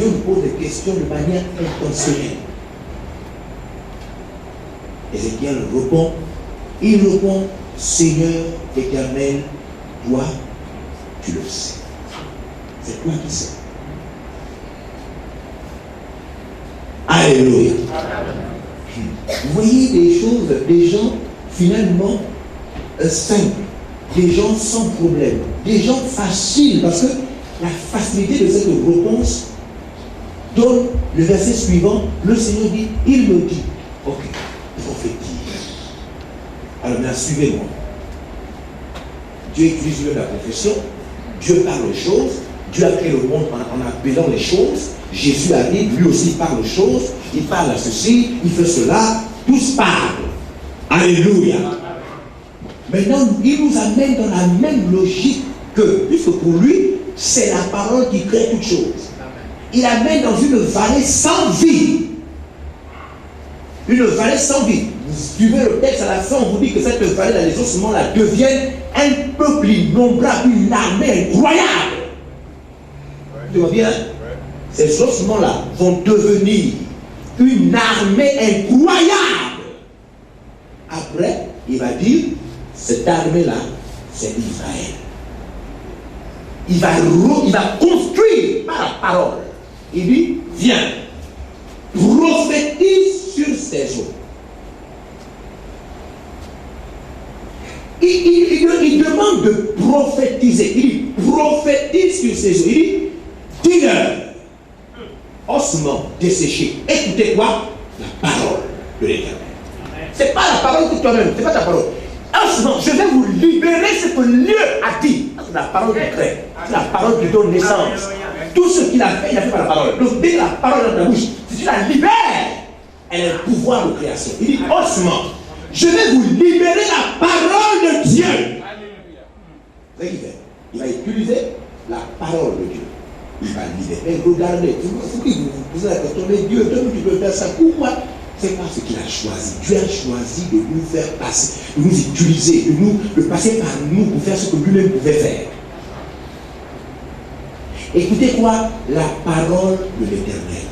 Dieu nous pose des questions de manière intentionnelle. Ézéchiel répond, il répond, Seigneur éternel, toi, tu le sais. C'est toi qui sais. Alléluia. Vous voyez des choses, des gens finalement simples, des gens sans problème, des gens faciles, parce que la facilité de cette réponse donne le verset suivant. Le Seigneur dit, il me dit, ok, prophétise. Alors maintenant, suivez-moi. Dieu utilise la confession, Dieu parle aux choses, Dieu a créé le monde en appelant les choses. Jésus arrive, lui aussi parle aux choses, il parle à ceci, il fait cela, tous parlent. Alléluia. Maintenant, il nous amène dans la même logique que, puisque pour lui, c'est la parole qui crée toutes choses. Il amène dans une vallée sans vie. Une vallée sans vie. Vous suivez le texte à la fin, on vous dit que cette vallée, dans les ossements-là, devient un peuple innombrable, une armée incroyable. Tu vois bien? Ces ossements-là vont devenir une armée incroyable. Après, il va dire, cette armée-là, c'est Israël. Il va construire par la parole. Il dit, viens, prophétise sur ces eaux. Il demande de prophétiser. Il dit, prophétise sur ces eaux. Il dit, dis-leur, ossements desséchés, écoutez quoi? La parole de l'Éternel. C'est pas la parole que toi-même, c'est pas ta parole. Ossements, je vais vous libérer ce que Dieu a dit. C'est la parole qui crée. C'est la parole qui donne naissance. Tout ce qu'il a fait, il a fait par la parole. Donc dès que la parole est dans ta bouche, si tu la libères, elle a le pouvoir de création. Il dit, ossements, je vais vous libérer la parole de Dieu. Vous voyez, il va utiliser la parole de Dieu. Il va libérer. Regardez, vous posez la question, mais Dieu, toi, tu peux faire ça. Pourquoi? C'est parce qu'il a choisi. Dieu a choisi de nous faire passer, de nous utiliser, de passer par nous pour faire ce que lui-même pouvait faire. Écoutez quoi? La parole de l'Éternel.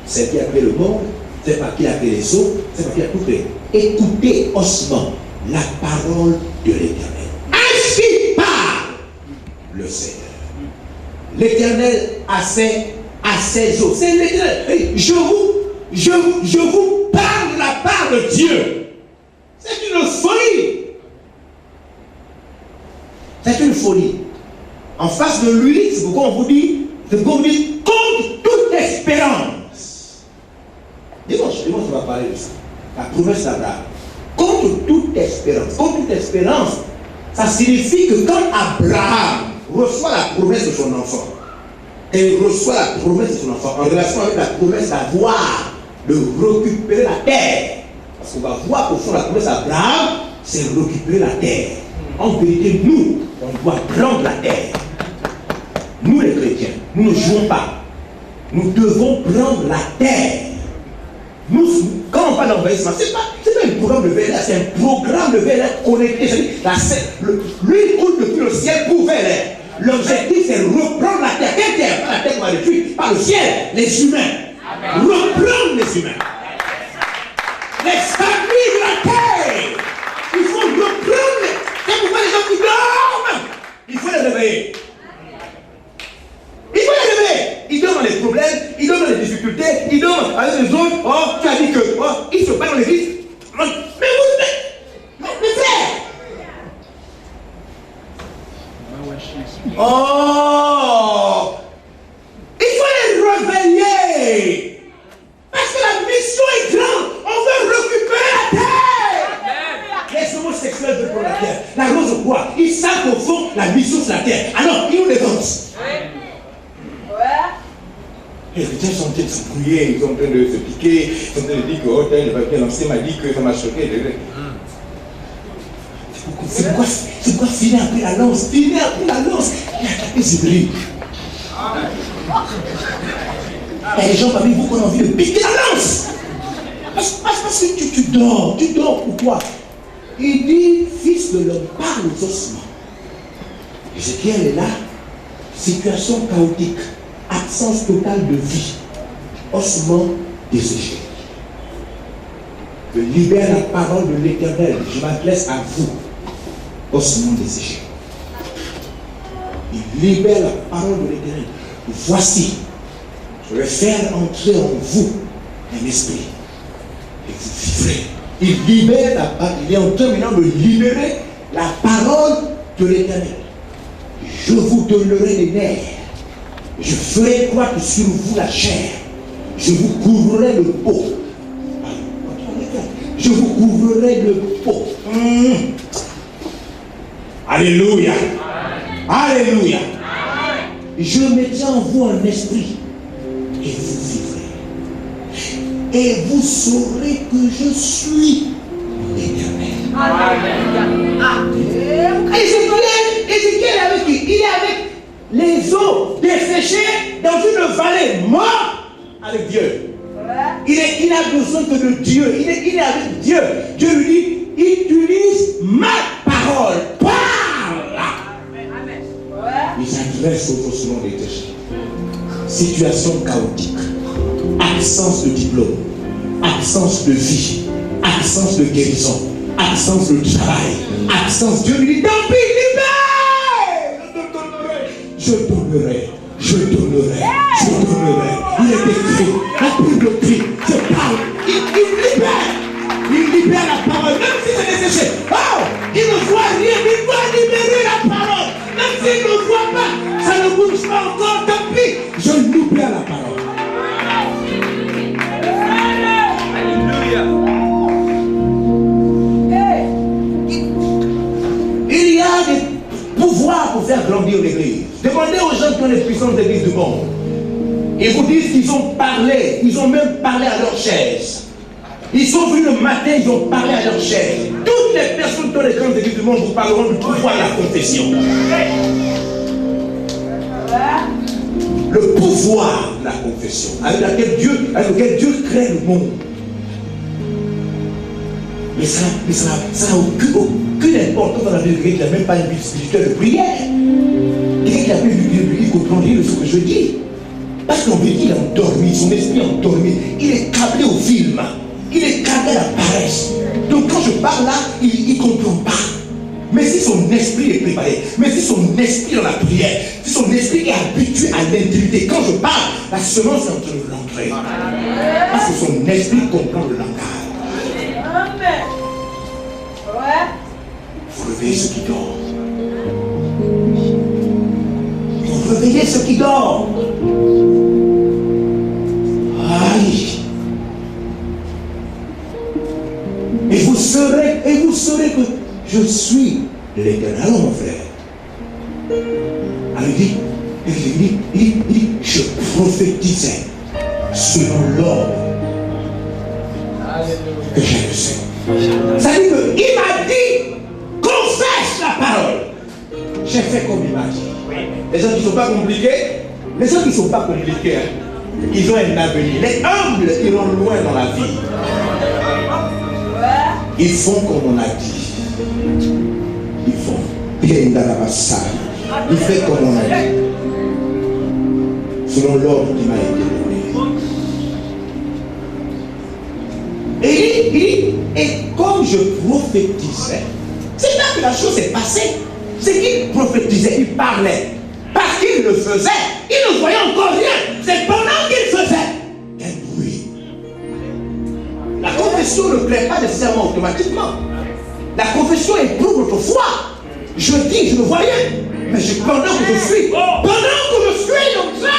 C'est qui a créé le monde, c'est par qui a créé les eaux, c'est par qui a tout créé. Écoutez ossements la parole de l'Éternel. Ainsi parle le Seigneur. L'Éternel a ses eaux. C'est l'Éternel. Je vous parle de la part de Dieu. C'est une folie. C'est une folie. En face de lui, c'est pourquoi on vous dit, contre toute espérance. Dimanche, on va parler de ça. La promesse d'Abraham. Contre toute espérance. Contre toute espérance, ça signifie que quand Abraham reçoit la promesse de son enfant, et il reçoit la promesse de son enfant en relation avec la promesse d'avoir, de récupérer la terre. Parce qu'on va voir qu'au fond, la promesse d'Abraham, c'est récupérer la terre. En vérité, nous, on doit prendre la terre. Nous, les chrétiens, nous ne jouons pas. Nous devons prendre la terre. Nous, quand on parle d'envahissement, ce n'est pas un programme de VLR, c'est un programme de VLR connecté. Lui coule depuis le ciel pour VLR. L'objectif, c'est reprendre la terre. Quelle terre? Pas la terre qu'on va détruire, par le ciel, les humains. Amen. Reprendre les humains. Les familles de la terre. Il faut reprendre. C'est pourquoi les gens qui dorment, il faut les réveiller. Il faut les réveiller. Ils dorment dans les problèmes, ils dorment dans les difficultés, ils dorment avec les autres. Oh, tu as dit que, oh, ils se battent dans l'église. Mais vous, mais frère. Oh, il faut les réveiller. Parce que la mission est grande. On veut récupérer la terre. Les homosexuels veulent prendre la terre. La rose bois. Ils savent qu'au fond, la mission c'est la terre. Alors, ils nous dévancent. Les chrétiens sont en train de se prier, ils sont en train de se piquer, ils sont en train de dire que oh, le papier lancé m'a dit que ça m'a choqué. C'est pourquoi Phiné a pris la lance. Phiné a pris la lance. Il a tapé Zébri. Il y a des gens parmi vous qui ont envie de piquer la lance. Parce que tu dors. Tu dors pourquoi? Il dit, fils de l'homme, parle aux ossements. Ézéchiel est là. Situation chaotique. absence totale de vie, ossements desséchés. Je libère la parole de l'Éternel. Je m'adresse à vous, ossements desséchés. Il libère la parole de l'Éternel. Voici, je vais faire entrer en vous un esprit. Et vous vivrez. Il libère la parole. Il est en train maintenant de libérer la parole de l'Éternel. Je vous donnerai les nerfs. Je ferai croître sur vous la chair. Je vous couvrirai le pot. Je vous couvrirai le pot. Alléluia. Alléluia. Je mettrai en vous un esprit et vous vivrez. Et vous saurez que je suis l'Éternel. Ézéchiel est avec qui? Il est avec les eaux desséchées dans une vallée morte avec Dieu. Il a besoin que de Dieu. Il est avec Dieu. Dieu lui dit, utilise ma parole. Parle. Il s'adresse aux ossements détachés. Situation chaotique. Absence de diplôme. Absence de vie. Absence de guérison. Absence de travail. Absence. Dieu lui dit, tant pis, libère. Je donnerai. Je donnerai. Je donnerai. Il est écrit. La Bible crie. Je parle. Il libère. Il libère la parole. Même si c'est desséché. Oh, il ne voit rien. Il doit libérer la parole. Même s'il ne voit pas, ça ne bouge pas encore. Tant pis. Je libère la parole. Alléluia. Il y a des pouvoirs pour faire grandir l'église. Demandez aux gens qui ont les puissances d'église du monde. Ils vous disent qu'ils ont parlé, ils ont même parlé à leur chaise. Ils sont venus le matin, ils ont parlé à leur chaise. Toutes les personnes qui ont les grandes églises du monde vous parleront du pouvoir de la confession. Le pouvoir de la confession, avec lequel Dieu crée le monde. Mais ça n'a aucune importance dans la vie de quelqu'un qui n'a même pas une vie spirituelle de prière. Quelqu'un qui a vu une Bible, il comprendrait ce que je dis. Parce qu'on veut dire qu'il est endormi, son esprit est endormi. Il est câblé au film. Il est câblé à la paresse. Donc quand je parle là, il ne comprend pas. Mais si son esprit est préparé, mais si son esprit est dans la prière, si son esprit est habitué à l'intimité, quand je parle, la semence est en train de rentrer. Parce que son esprit comprend le langage. Amen. Ouais. Vous réveillez ceux qui dorment. Vous réveillez ceux qui dorment. Aïe. Et vous saurez que je suis l'Éternel. Alors mon frère. Alors il dit, je prophétisais selon l'ordre que j'ai reçu. Ça dit qu'il m'a dit, confesse la parole. J'ai fait comme il m'a dit. Les gens qui ne sont pas compliqués, ils ont un avenir. Les humbles iront loin dans la vie. Ils font comme on a dit. Ils font bien dans la salle. Ils font comme on a dit. Selon l'ordre qui m'a été donné. Et comme je prophétisais, c'est là que la chose est passée. C'est qu'il prophétisait, il parlait. Parce qu'il le faisait, il ne voyait encore rien. C'est pendant qu'il faisait un bruit. La confession ne plaît pas nécessairement automatiquement. La confession éprouve notre foi. Je dis, je ne vois rien. Mais pendant que je suis en train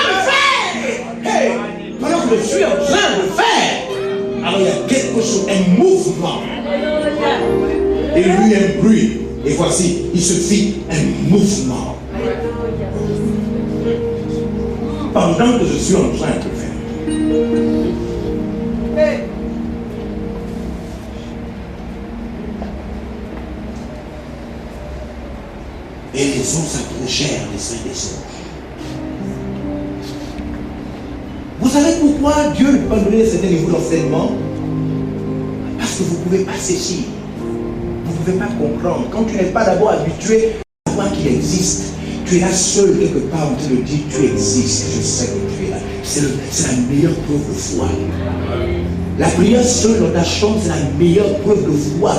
de faire, hey, pendant que je suis en train de faire, alors il y a quelque chose, un mouvement. Et lui un bruit. Et voici, il se fit un mouvement. Pendant que je suis en train de faire. Et les eaux s'approchèrent les uns des autres. Vous savez pourquoi Dieu lui a donné certains niveaux d'enseignement? Parce que vous ne pouvez pas sécher. Vous ne pouvez pas comprendre. Quand tu n'es pas d'abord habitué à voir qu'il existe, tu es là seul quelque part en train de dire tu existes, je sais que c'est la meilleure preuve de foi. La prière seule dans ta chambre, c'est la meilleure preuve de foi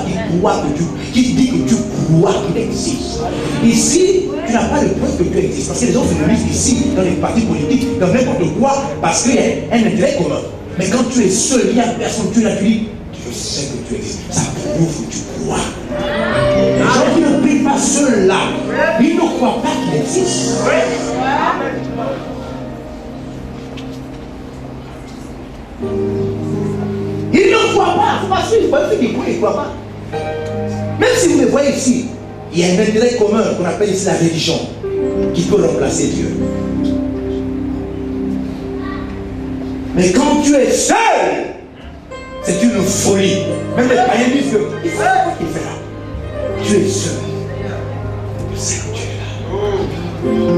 qui dit que tu crois qu'il existe. Ici, tu n'as pas de preuve que tu existes. Parce que les gens se disent ici, dans les partis politiques, dans n'importe quoi, parce qu'il y a un intérêt commun. Mais quand tu es seul, il n'y a personne, tu l'as dit, je sais que tu existes. Ça prouve que tu crois. Les gens qui ne prient pas seuls là, ils ne croient pas qu'il existe. Ils ne croient pas. Parce que ceux qui croient, ils ne croient pas. Même si vous me voyez ici, il y a un intérêt commun qu'on appelle ici la religion qui peut remplacer Dieu. Mais quand tu es seul, c'est une folie. Même les païens disent que il fait quoi qu'il fait là. Tu es seul. Le Seigneur, tu es là.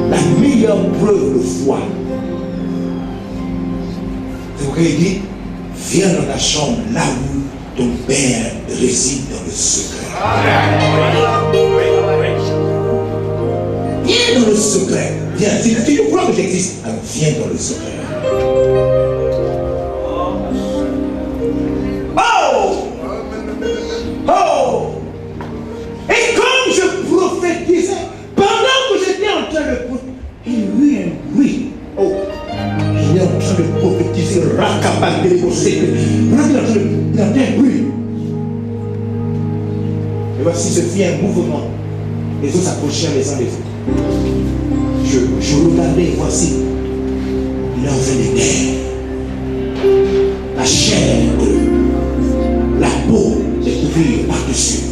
La meilleure preuve de foi. C'est pourquoi il dit, viens dans ta chambre là où ton Père réside dans le secret. Viens dans le secret. Viens. Si tu crois que j'existe, alors viens dans le secret. Oh! Et comme je prophétisais, pendant que j'étais en train de prophétiser, il y a eu un bruit. Oh! Il est en train de prophétiser, racapal de l'épossé. Pendant qu'il est en train de. Il a un bruit. Et voici se fit un mouvement. Les autres s'approchaient les uns des autres. Je regardais, voici. Il est en train de naître. La chair, la peau est couverte par-dessus.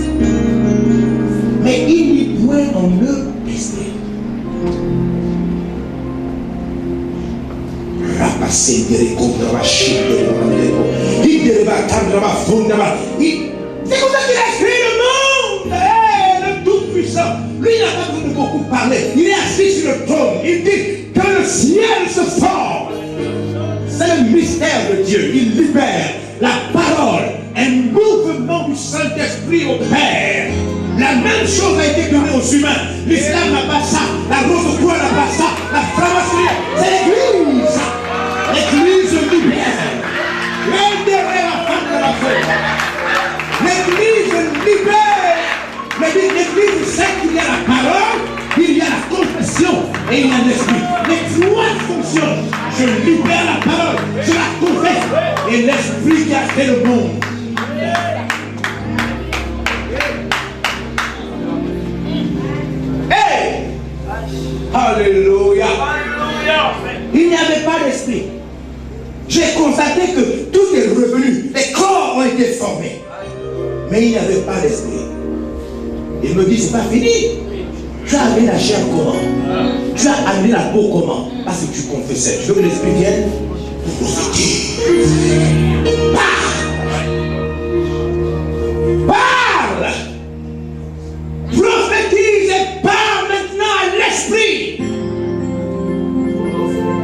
Mais il n'y point en eux esprit. Rapasser des récomptes, racheter des récomptes, il des rébattants, fondaments. C'est comme ça qu'il a créé le monde. Le Tout-Puissant. Lui, il n'a pas besoin de beaucoup parler. Il est assis sur le trône. Il dit que le ciel se forme. C'est le mystère de Dieu. Il libère la parole, un mouvement du Saint-Esprit au Père. La même chose a été donnée aux humains. L'islam n'a pas ça, la rose croix n'a pas ça, la franc-maçonnerie, c'est l'Église. L'Église libère. L'intérêt la femme de la fête. L'Église libère. L'Église sait qu'il y a la parole, il y a la confession et il y a l'esprit. Les trois fonctionnent. Je libère la parole, je la confesse et l'esprit qui a fait le monde. Hey! Alléluia! Il n'y avait pas d'esprit. J'ai constaté que tout est revenu. Les corps ont été formés. Mais il n'y avait pas d'esprit. Il me dit, c'est pas fini. Tu as amené la chair comment? Tu as amené la peau comment? Parce que tu confessais. Tu veux que l'esprit vienne pour prophétiser. Parle! Prophétise et parle maintenant à l'esprit.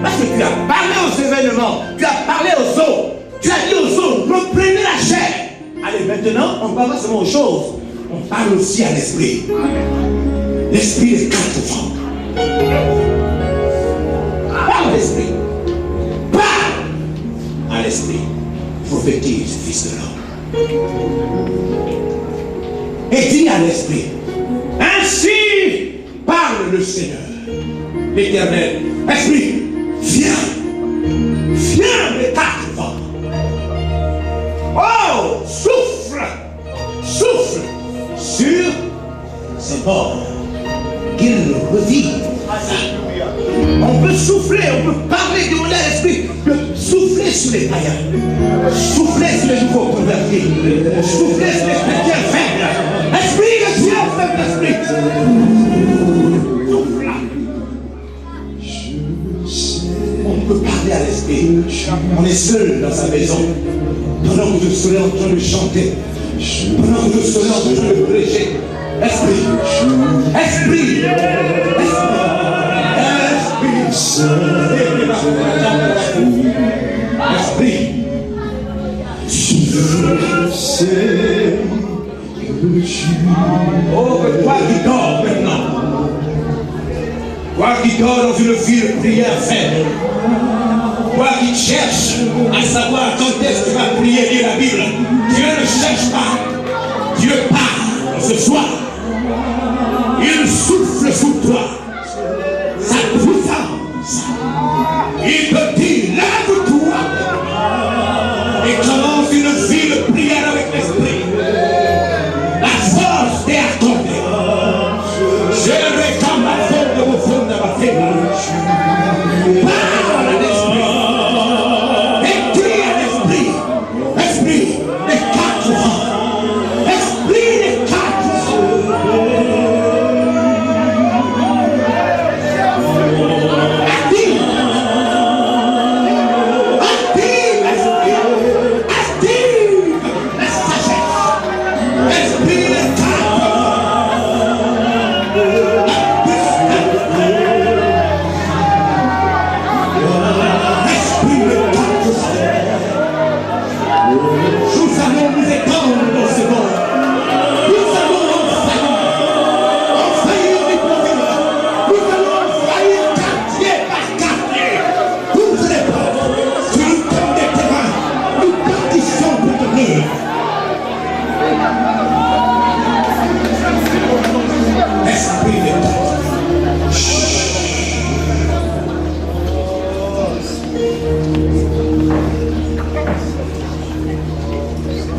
Parce que tu as parlé aux événements, tu as parlé aux eaux, tu as dit aux eaux, reprenez la chair. Allez, maintenant, on ne parle pas seulement aux choses, on parle aussi à l'esprit. L'esprit des quatre vents. Parle à l'esprit. Parle à l'esprit. Prophétise, fils de l'homme. Et dis à l'esprit. Ainsi parle le Seigneur, l'Éternel. Esprit, viens. Viens des quatre vents. Oh, souffle. Souffle sur ces morts. Qu'ils revivent. On peut souffler, on peut parler, demander à l'esprit de souffler sur les païens, souffler sur les nouveaux convertis, souffler sur les chrétiens faibles. Esprit de Dieu, faible esprit. Souffle. On peut parler à l'esprit. On est seul dans sa maison. Pendant que je serai en train de chanter, pendant que je serai en train de prêcher. Esprit, esprit, esprit, je sais que tu... Oh, que toi qui dors maintenant, toi qui dors dans une vie de prière faible, toi Toi qui cherches à savoir quand est-ce que tu vas prier, lire la Bible, Dieu ne cherche pas. Dieu parle ce soir. Il souffle sous toi sa puissance. Il te dit, lève-toi et commence une vie de prière avec l'esprit. La force t'est accordée. Je réclame la force de vos fonds de ma faiblesse. Parle à l'esprit. Et dis à l'esprit. Esprit des 4 ans. Esprit des 4 ans.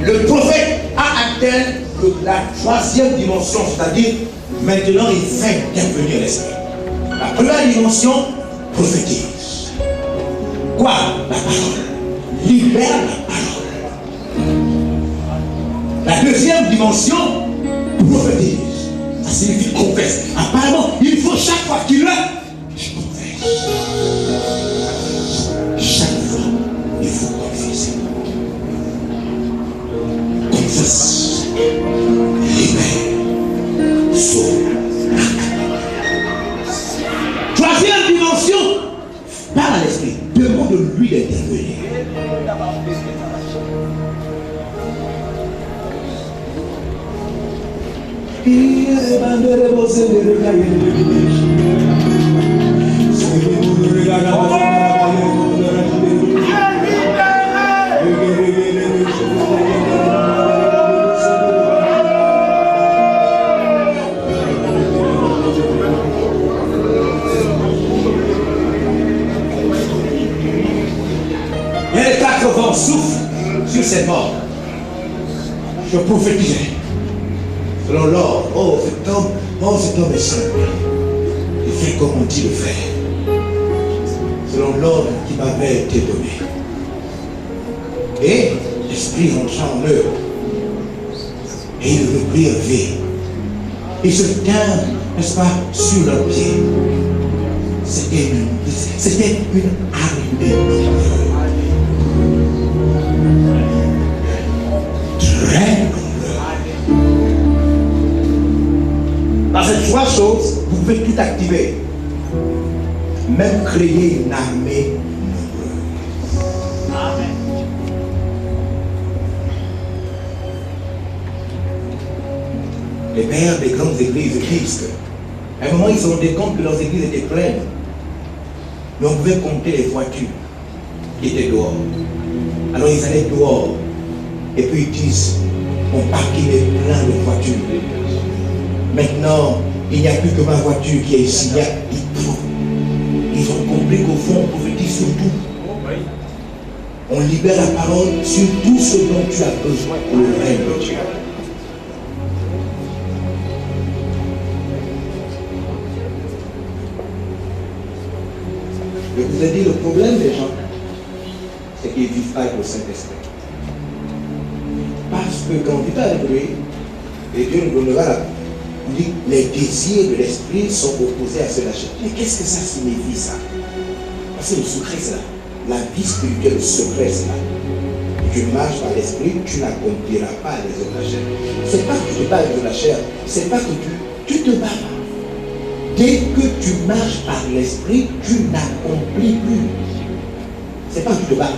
Le prophète a atteint la 3e dimension, c'est-à-dire maintenant il fait intervenir l'esprit. La première dimension, prophétise. Quoi? La parole. Libère la parole. La 2e dimension, prophétise. Ça signifie confesse. Apparemment, il faut chaque fois qu'il le confesse. Chaque fois, il faut confesser. Confesse, libère, sauve. 3e dimension, parle à l'esprit, demande-lui d'intervenir. Et les 4 vents soufflent sur ces morts. Je prophétisais. Selon l'ordre, cet homme est simple. Il fait comme on dit le faire. Selon l'ordre qui m'avait été donné. Et l'esprit rentra en eux. Et il reprit un vie. Il se tint, n'est-ce pas, sur leurs pieds. C'était une armée nombreuse. Très nombreuse. Dans ces 3 choses, vous pouvez tout activer. Même créer une armée nombreuse. Amen. Les pères des grandes églises disent qu'à un moment, ils se rendaient compte que leurs églises étaient pleines. Mais on pouvait compter les voitures qui étaient dehors. Alors ils allaient dehors. Et puis ils disent, mon parking est plein de voitures. Maintenant, il n'y a plus que ma voiture qui est ici. Il y a tout. Ils ont compris qu'au fond, on prophétise sur tout. On libère la parole sur tout ce dont tu as besoin pour le règne de Dieu. Je vous ai dit, le problème des gens, c'est qu'ils ne vivent pas avec le Saint-Esprit. Parce que quand on vit avec lui, et Dieu nous donnera la... On dit, les désirs de l'esprit sont opposés à ceux de la chair. Mais qu'est-ce que ça signifie, ça? Parce que le secret, c'est là. La vie spirituelle, le secret, c'est là. Tu marches par l'esprit, tu n'accompliras pas les œuvres de la chair. C'est pas que tu te bats avec de la chair, c'est pas que tu te bats pas. Dès que tu marches par l'esprit, tu n'accomplis plus. C'est pas que tu te bats.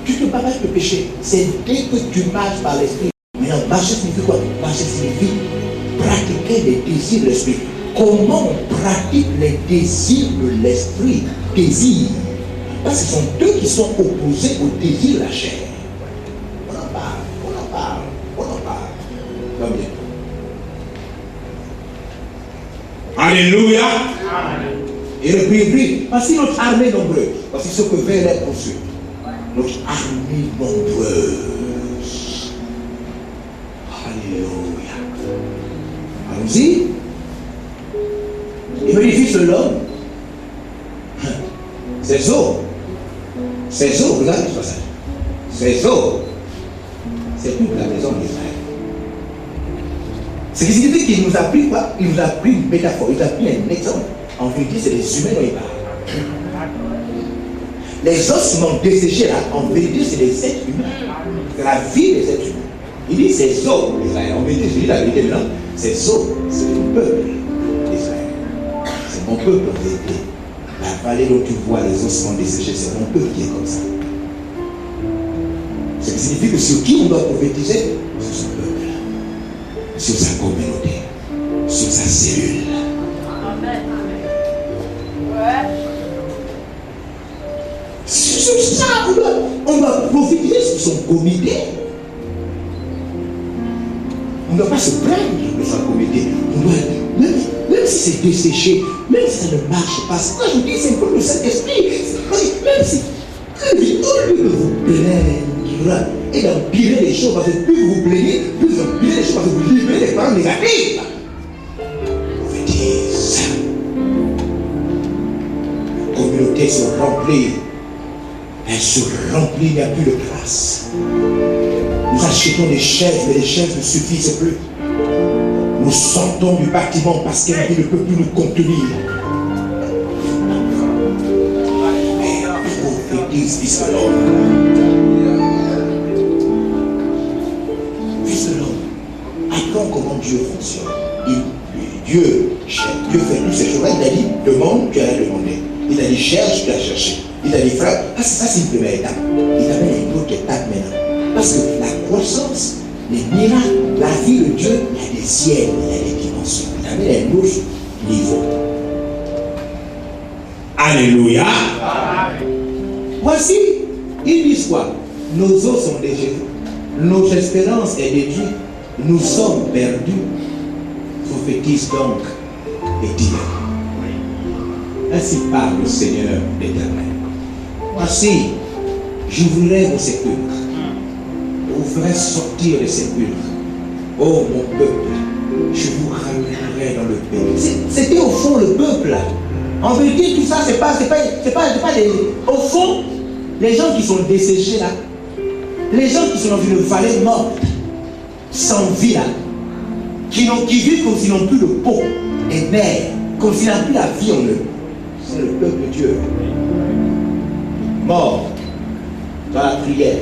Tu te bats pas avec le péché. C'est dès que tu marches par l'esprit. Maintenant, marcher signifie quoi? Marcher signifie pratiquer les désirs de l'esprit. Comment on pratique les désirs de l'esprit? Désir. Parce que ce sont deux qui sont opposés au désir de la chair. On en parle. Comme bien. Alléluia. Et le plus, parce que notre armée nombreuse, parce que ce que veut l'être poursuivi, notre armée nombreuse. Alléluia. Allons-y. Il me dit, fils de l'homme, ces eaux, regardez ce passage, ces eaux, c'est toute la maison d'Israël. Ce qui signifie qu'il nous a pris quoi? Il nous a pris une métaphore, il nous a pris un exemple. En vérité, c'est les humains dont il parle. Les ossements desséchés là, en vérité, c'est les êtres humains. C'est la vie des êtres humains. Il dit ces eaux d'Israël. En vérité, je dis la vérité maintenant, ces eaux, c'est le peuple d'Israël. C'est mon peuple en vérité. La vallée dont tu vois les ossements desséchés, c'est mon peuple qui est comme ça. Ce qui signifie que sur qui on doit prophétiser? Sur son peuple, sur sa communauté, sur sa cellule. Amen. Ouais. Sur ça, on doit prophétiser sur son comité. On ne doit pas se plaindre de son comité. On doit, même si c'est desséché, même si ça ne marche pas, quand je dis c'est comme le Saint-Esprit, même si, au lieu de vous plaindre et d'empirer les choses, parce que plus vous vous plaignez, plus vous empirez les choses, parce que vous libérez les paroles négatives. Prophétise. La communauté se remplit. Elle se remplit, il n'y a plus de place. Nous achetons des chaises, mais les chaises ne suffisent plus. Nous sortons du bâtiment parce qu'elle ne peut plus nous contenir. Mais prophétise, fils de l'homme. Fils de l'homme, apprenons comment Dieu fonctionne. Dieu fait toutes ces choses-là. Il a dit, demande, tu as demandé. Il a dit, cherche, tu as cherché. Il a dit, frère, ça c'est une première étape. Il amène une autre étape maintenant. Parce que la croissance, les miracles, la vie de Dieu, il y a des ciels, il y a des dimensions. Il amène un autre niveau. Alléluia. Voici, ils disent quoi? Nos os sont déchirés. Notre espérance est détruite. Nous sommes perdus. Prophétise donc et dis. Ainsi parle le Seigneur l'Éternel. Voici, j'ouvrirai vos sépulcres. Je vous ferai sortir des sépulcres. Oh mon peuple, je vous ramènerai dans le pays. C'était au fond le peuple. En vérité, tout ça, c'est pas des. Au fond, les gens qui sont desséchés là, les gens qui sont dans une vallée morte, sans vie là, qui vivent comme s'ils n'ont plus de peau, et mères, comme s'ils n'ont plus la vie en eux. C'est le peuple de Dieu. Mort dans la prière,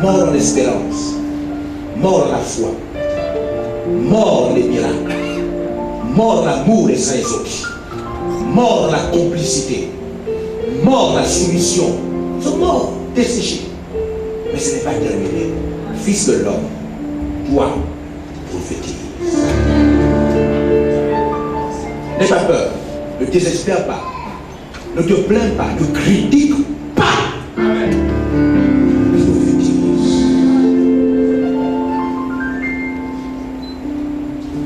mort dans l'espérance, mort dans la foi, mort dans les miracles, mort dans l'amour des uns et des autres, mort dans la complicité, mort dans la soumission. Ils sont morts, desséchés. Mais ce n'est pas terminé. Fils de l'homme, toi, prophétise. N'aie pas peur, ne désespère pas, ne te plains pas, ne critique pas. Amen.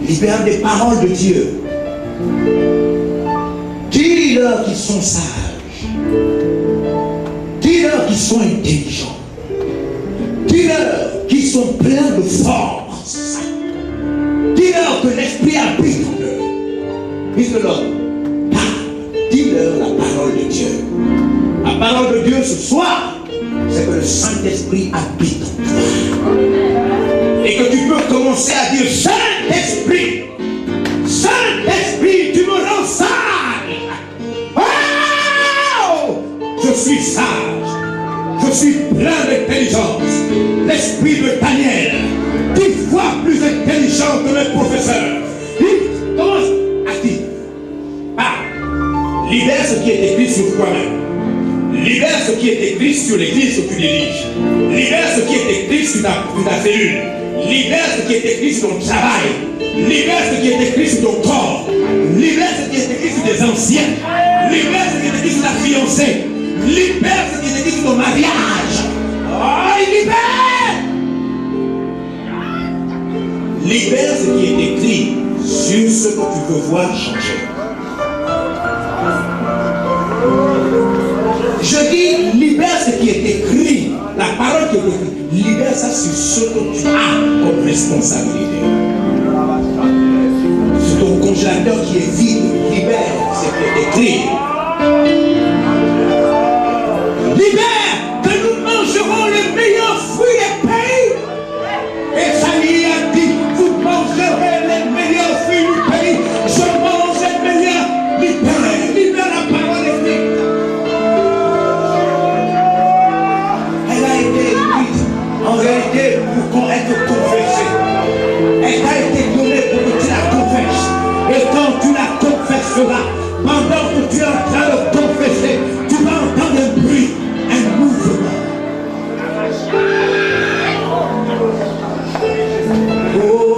Libère des paroles de Dieu. Dis-leur qu'ils sont sages. Dis-leur qu'ils sont intelligents. Dis-leur qu'ils sont pleins de force. Dis-leur que l'Esprit habite en eux. Fils de l'homme, parle. Dis-leur la parole de Dieu. La parole de Dieu ce soir, c'est que le Saint-Esprit habite en toi. Et que tu peux commencer à dire, Saint-Esprit, Saint-Esprit, tu me rends sage. Oh, je suis sage. Je suis plein d'intelligence. L'esprit de Daniel, 10 fois plus intelligent que mes professeurs. Il commence à dire, libère ce qui est écrit sur toi-même. Libère ce qui est écrit sur l'église que tu diriges. Libère ce qui est écrit sur ta cellule. Libère ce qui est écrit sur ton travail. Libère ce qui est écrit sur ton corps. Libère ce qui est écrit sur tes anciens. Libère ce qui est écrit sur ta fiancée. Libère ce qui est écrit sur ton mariage. Oh, il libère. Libère ce qui est écrit sur ce que tu veux voir changer. Je dis, libère ce qui est écrit. La parole qui est écrite. Libère ça sur ce que tu as comme responsabilité. Sur ton congélateur qui est vide, libère ce qui est écrit. Libère que nous mangerons les meilleurs fruits des pays. Et Saïe a dit, vous mangerez les meilleurs fruits du pays. Je mange les meilleurs. Libère la parole écrite. Elle a été écrite en réalité pour qu'on ait te confessé. Elle t'a été donnée pour que tu la confesses. Et quand tu la confesseras, pendant que tu es en train de confesser, tu vas entendre un bruit, un mouvement. Oh.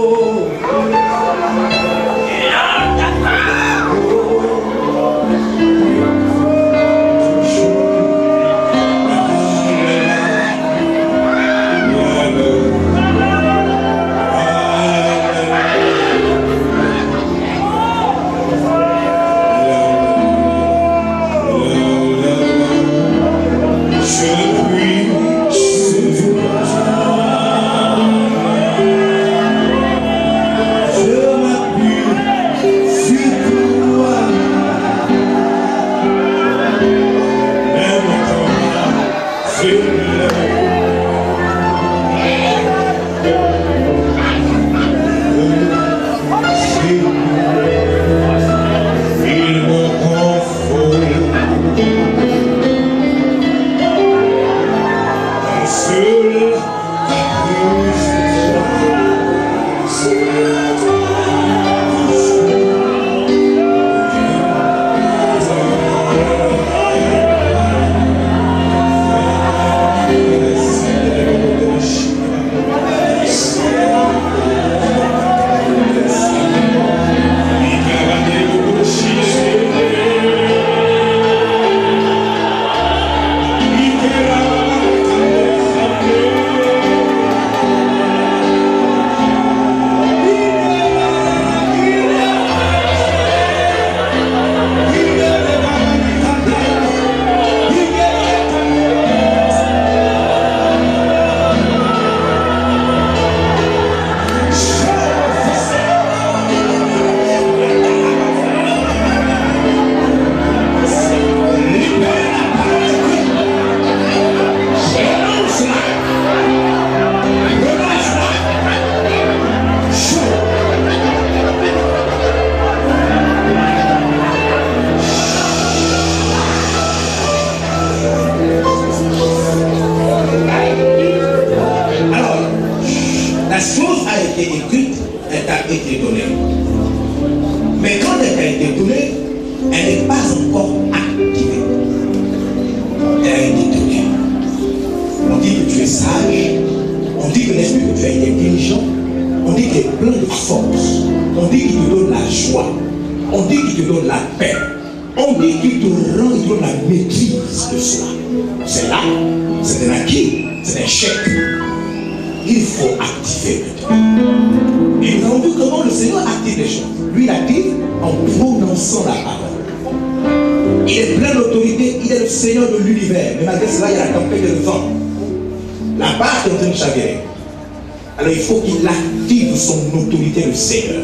Alors il faut qu'il active son autorité, le Seigneur,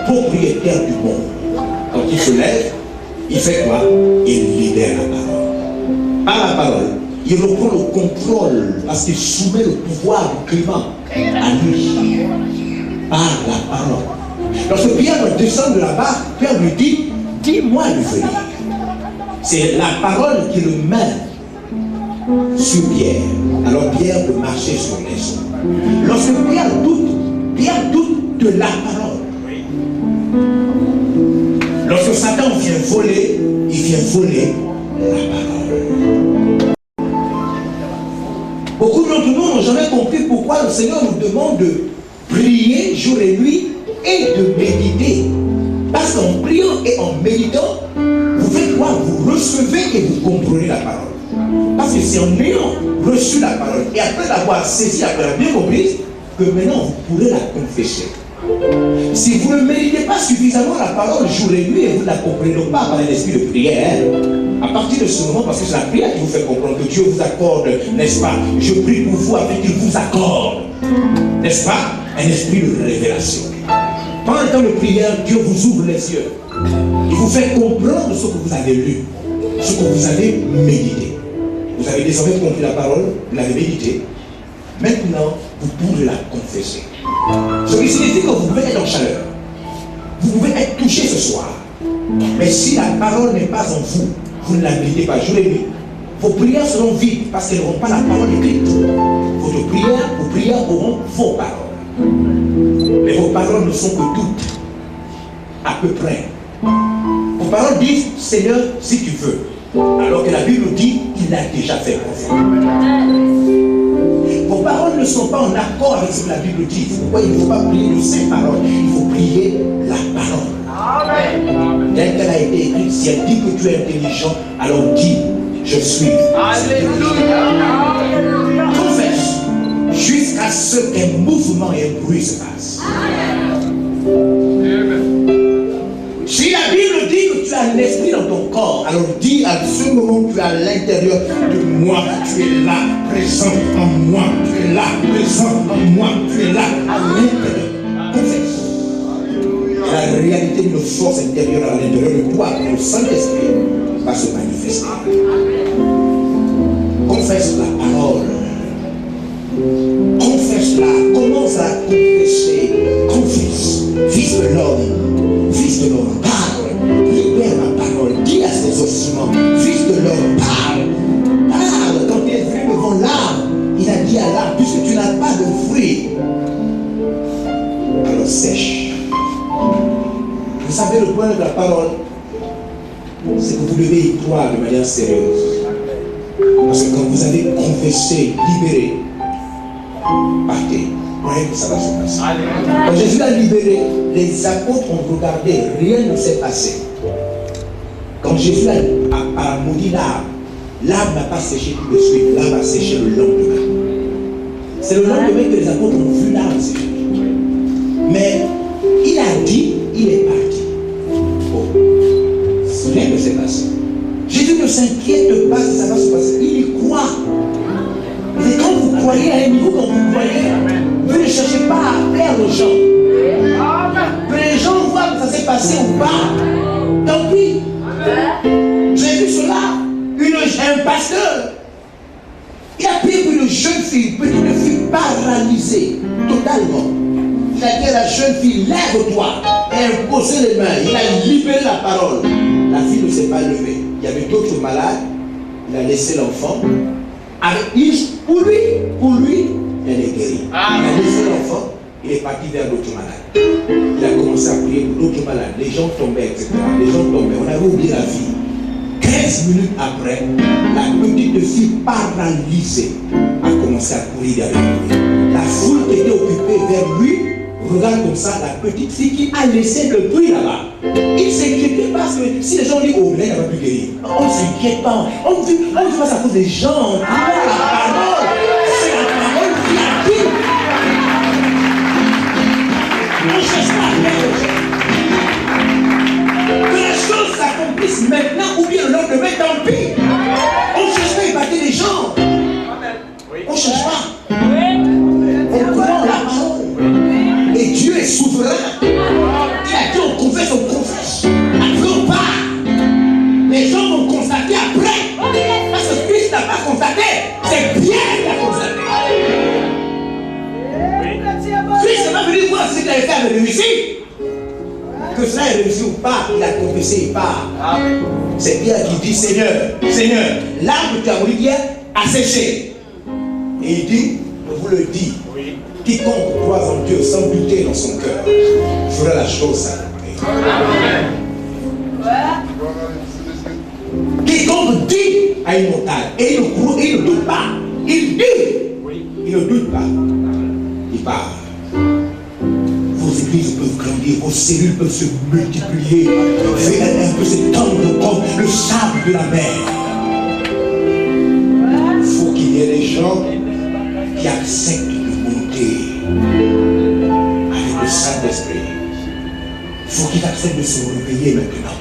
propriétaire du monde. Quand il se lève, il fait quoi? Il libère la parole. Par la parole, il reprend le contrôle parce qu'il soumet le pouvoir du climat à lui. Par la parole. Lorsque Pierre descend de là-bas, Pierre lui dit, dis-moi de venir. C'est la parole qui le met sur Pierre. Alors Pierre peut marcher sur les eaux. Lorsque Pierre doute de la parole. Lorsque Satan vient voler, il vient voler la parole. Beaucoup d'entre nous n'ont jamais compris pourquoi le Seigneur nous demande de prier jour et nuit et de méditer. Parce qu'en priant et en méditant, vous faites quoi? Vous recevez recevez et vous comprenez la parole. Parce que c'est en ayant reçu la parole et après l'avoir saisie, après la bien comprise, que maintenant vous pourrez la confesser. Si vous ne méditez pas suffisamment la parole jour et nuit et vous ne la comprenez pas par un esprit de prière, à partir de ce moment, parce que c'est la prière qui vous fait comprendre que Dieu vous accorde, n'est-ce pas? Je prie pour vous afin qu'il vous accorde, n'est-ce pas? Un esprit de révélation. Pendant le temps de prière, Dieu vous ouvre les yeux. Il vous fait comprendre ce que vous avez lu, ce que vous avez médité. Vous avez désormais compris la parole, vous l'avez médité. Maintenant, vous pouvez la confesser. Ce qui signifie que vous pouvez être en chaleur. Vous pouvez être touché ce soir. Mais si la parole n'est pas en vous, vous ne la méditez pas jour et nuit, vos prières seront vides parce qu'elles n'auront pas la parole écrite. Vos prières auront vos paroles. Mais vos paroles ne sont que toutes, à peu près. Vos paroles disent, Seigneur, si tu veux. Alors que la Bible dit, il l'a déjà fait pour vous. Vos paroles ne sont pas en accord avec ce que la Bible dit. C'est pourquoi il ne faut pas prier de ces paroles. Il faut prier la parole. Amen. Telle qu'elle a été écrite, si elle dit que tu es intelligent, alors dis, je suis. Alléluia. Confesse jusqu'à ce qu'un mouvement et un bruit se fassent. Si la Bible dit que tu as l'esprit dans ton corps, alors dis à ce moment que tu es à l'intérieur de moi, tu es là, présent en moi, tu es là, présent en moi, tu es là, à l'intérieur. Confesse. La réalité d'une force intérieure à l'intérieur de toi, le Saint-Esprit, va se manifester. Confesse la parole. Confesse-la. Commence à confesser. Confesse. Fils de l'homme, parle. Libère ma parole. Dis à ces ossements, fils de l'homme, parle. Parle. Quand tu es venu devant l'arbre, il a dit à l'arbre, puisque tu n'as pas de fruits, alors sèche. Vous savez, le point de la parole, c'est que vous devez y croire de manière sérieuse. Parce que quand vous avez confessé, libéré, partez. Voyez que ça va se passer. Quand Jésus l'a libéré, les apôtres ont regardé, rien ne s'est passé. Quand Jésus a maudit l'arbre n'a pas séché tout de suite, l'arbre a séché le lendemain. C'est le lendemain que les apôtres ont vu l'arbre sécher. Mais il a dit, il est parti. Rien ne s'est passé. Jésus ne s'inquiète pas si ça va se passer. Il y croit. Et quand vous croyez à un niveau, quand vous croyez, vous ne cherchez pas à plaire aux gens. Que les gens voient que ça s'est passé ou pas. Tant pis. J'ai vu cela. Un pasteur. Il a pris une jeune fille, une petite fille paralysée totalement. Il a dit à la jeune fille, lève-toi. Et imposé les mains. Il a libéré la parole. La fille ne s'est pas levée. Il y avait d'autres malades. Il a laissé l'enfant. Pour lui, elle est guérie. Il a laissé l'enfant. Il est parti vers d'autres malades. Il a commencé à prier pour d'autres malades. Les gens tombaient, etc. Les gens tombaient. On avait oublié la fille. 15 minutes après, la petite fille paralysée a commencé à courir derrière lui. La foule était occupée vers lui. Regarde comme ça la petite fille qui a laissé le bruit là-bas. Il ne s'inquiétait pas parce que si les gens disent oh, mais elle n'a pas pu guérir. On ne s'inquiète pas. On ne dit pas ça à cause des gens. La parole, c'est la parole qui active. On ne cherche pas à faire les gens. Que les choses s'accomplissent maintenant ou bien le lendemain, tant pis. On ne cherche pas à épater les gens. On ne cherche pas. On croit en la parole. Et Dieu est souverain. Il a dit on confesse. Après on part. Les gens vont constater après. Parce que Christ n'a pas constaté. C'est Pierre qui a constaté. Christ n'est pas venu voir si l'avait fait avec lui ici. Que cela est réussi ou pas, il a confessé, il part. C'est Pierre qui dit Seigneur, l'arbre que tu as mouru hier a séché. Et il dit, je vous le dis. Quiconque croit en Dieu sans buter dans son cœur fera la chose s'accomplir. Quiconque dit à une montagne et il ne doute pas, il dit, il ne doute pas, il part. Vos églises peuvent grandir, vos cellules peuvent se multiplier, peuvent s'étendre comme le sable de la mer. Il faut qu'il y ait des gens qui acceptent de monter avec le Saint-Esprit. Il faut qu'ils acceptent de se réveiller maintenant.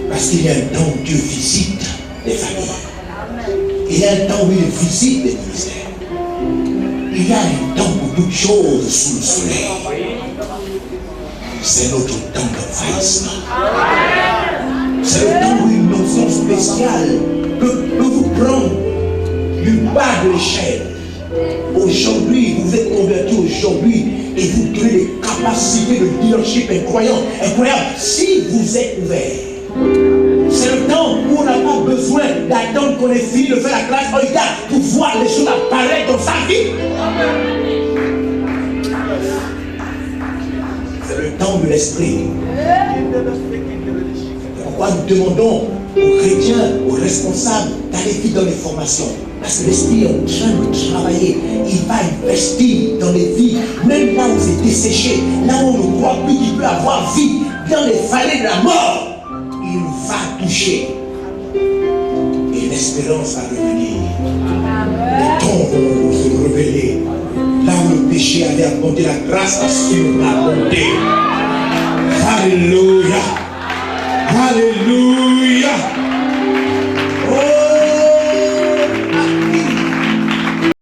Parce qu'il y a un temps où Dieu visite les familles. Il y a un temps où il visite les ministères. Il y a un temps pour toutes choses sous le soleil. C'est notre temps d'envahissement. C'est le temps où une notion spéciale peut vous prendre du bas de l'échelle. Aujourd'hui, vous êtes convertis aujourd'hui et vous trouvez des capacités de leadership incroyables. Si vous êtes ouverts. C'est le temps où on n'a pas besoin d'attendre qu'on ait fini de faire la classe pour voir les choses apparaître dans sa vie. C'est le temps de l'esprit. C'est pourquoi nous demandons aux chrétiens, aux responsables d'aller vite dans les formations. Parce que l'esprit est en train de travailler. Il va investir dans les vies, même là où c'est desséché, là où on ne croit plus qu'il peut avoir vie, dans les vallées de la mort. Il va toucher. Et l'espérance va revenir. Les temps vont se révéler. Là où le péché avait abondé, la grâce va surabonder. Alléluia.